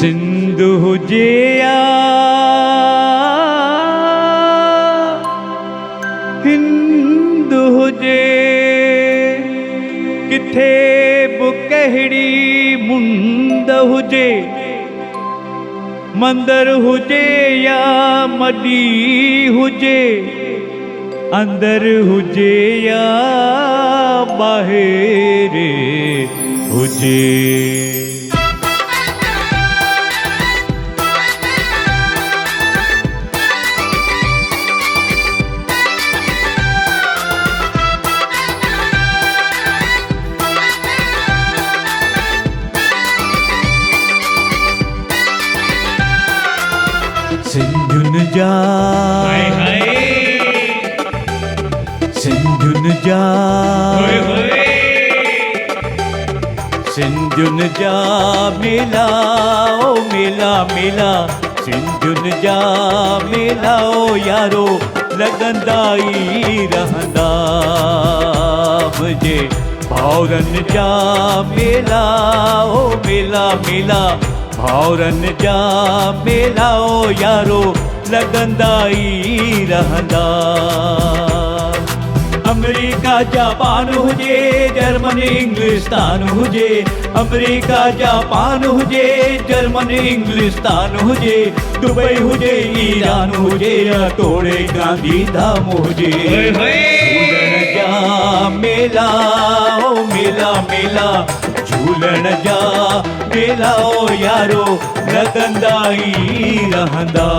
सिंधु हुजे या हिंद हुजे, किथे बुकहड़ी मुंद हुजे, मंदर हुजे या मडी हुजे, अंदर हुजे या बाहर हुजे। सिंधुन जा सिंधुन जा सिंधुन जा मेला ओ मेला मेला, सिंधुन जा मेला ओ यारो लगंदा ई रहंदा मुझे। भाउरन जा मेला ओ मेला मेला, भाउरन जा मेला ओ यारो लगंदा ई रहंदा। अमेरिका जापान हुजे, जर्मन इंग्लिस्तान हुजे, अमेरिका जापान हुजे, जर्मन इंग्लिस्तान हुजे, दुबई हुजे ईरान हुजे या तोड़े गांधी धाम हुजे। झूलन जा मेला ओ मेला मेला, झूलन जा मेला ओ यारो लगंदा ई रहंदा।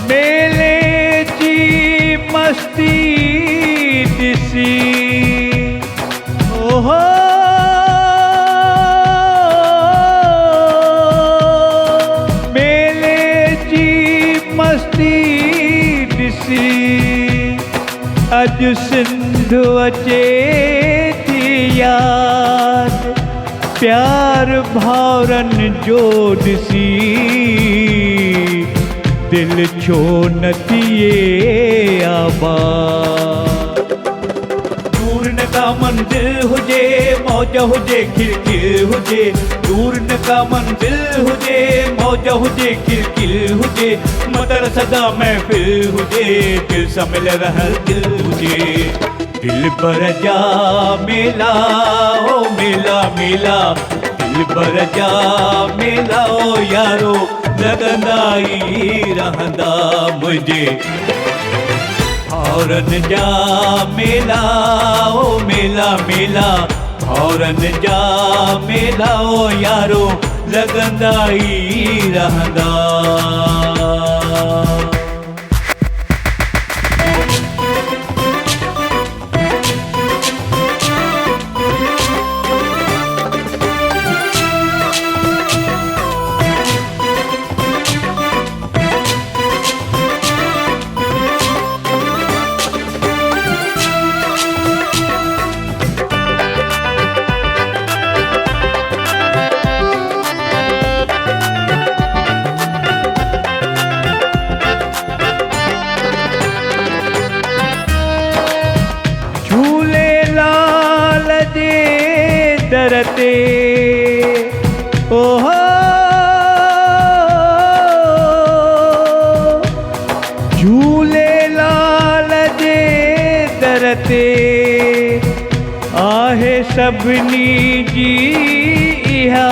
मेले जी मस्ती दिसी ओहो, मेले जी मस्ती दिसी, अज सिंधु अचे थी याद, प्यार भाउरन जो दिसी, दिल छो न थिए आबाद। दूर न का मंदिर हुजे, मौज हुजे खिलखिल हुजे, दूर न का मंदिर हुजे, मौज हुजे खिलखिल हुजे, मदर सदा महफिल हुजे, दिल सा मिल रहल दिल हुजे। दिल पर जा मेला ओ मेला मेला, दिल पर जा मेला ओ यारो लगंदा ई रहंदा मुझे। भाउरन जा मेला ओ मेला मेला, भाउरन जा मेला ओ यारो लगंदा ई रहंदा। दरते ओहो, झूले लाल जे दरते, आहे सभिनी जी इहा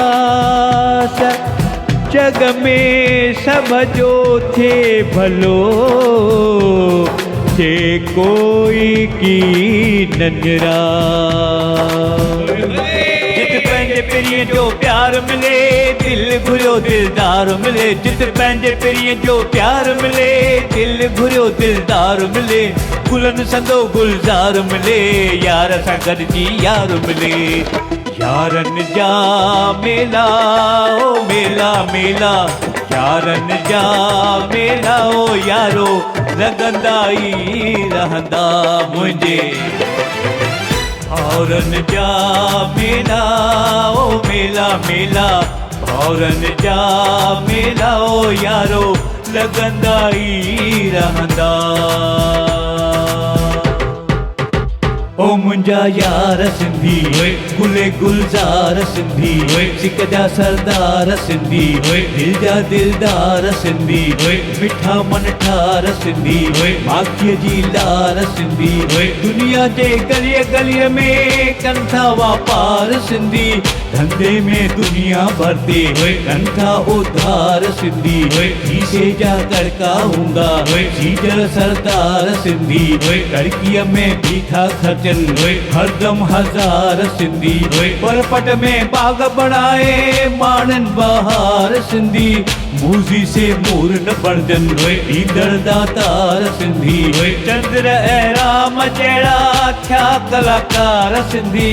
जग में सब जो थे भलो, जे कोई की नजरा। जित पंहिंजे प्रिय जो प्यार मिले, दिल घुरियो दिलदार मिले जित पंहिंजे पिरीअ जो प्यार मिले दिल घुरियो दिलदार मिले गुलन संदो गुलजार मिले यार सां गॾिजी यार मिले यारन जा मेला ओ मेला मेला यारन जा मेला ओ यारो लॻंदा ई रहंदा मुंहिंजे भाउरनि जा मेला ओ मेला मेला भाउरनि जा मेला ओ यारो लॻंदा ई रहंदा ओ मुंहिंजा यार सिंधी गुले गुलज़ार सिंधी सिक जा सरदार सिंधी दिल जा दिलदार सिंधी मिठा मन ठार सिंधी माखीअ जी लार सिंधी दुनिया जे गलीअ गलीअ में कनि था वापार सिंधी धंधे में दुनिया भरते कनि था उधार सिंधी शीशे जा कड़का हूंदा सीजर सरदार सिंधी कड़कीअ में बीठा खर्च हरदम हजार सिंधी पर पट में बाग बनाए मानन बहार सिंधी मूजी से मूर न बणजन ईंदड़ दातार सिंधी चंद्र ऐं राम जहिड़ा थिया कलाकार सिंधी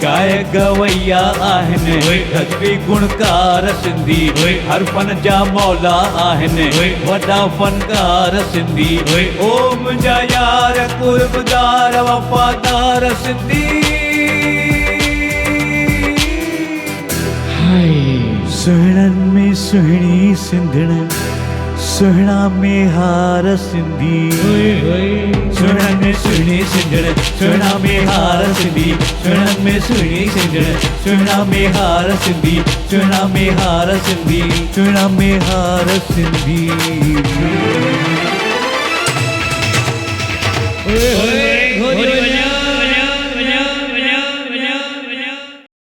गायक गवैया आहिनि गजबी गुणकार सिंधी हर फन जा मौला आहिनि वॾा फनकार सिंधी ओ मुंहिंजा यार कुर्बदार वफ़ादार सिंधी सुहिणनि में सुहिणी सिंधण सुहिणा में हार सिंधी सुहिणनि में सुहिणी सिंधण सुहिणा में हार सिंधी सुहिणनि में सुहिणी सिंधण सुहिणा में हार सिंधी सुहिणा में हार सिंधी सुहिणा में हार सिंधी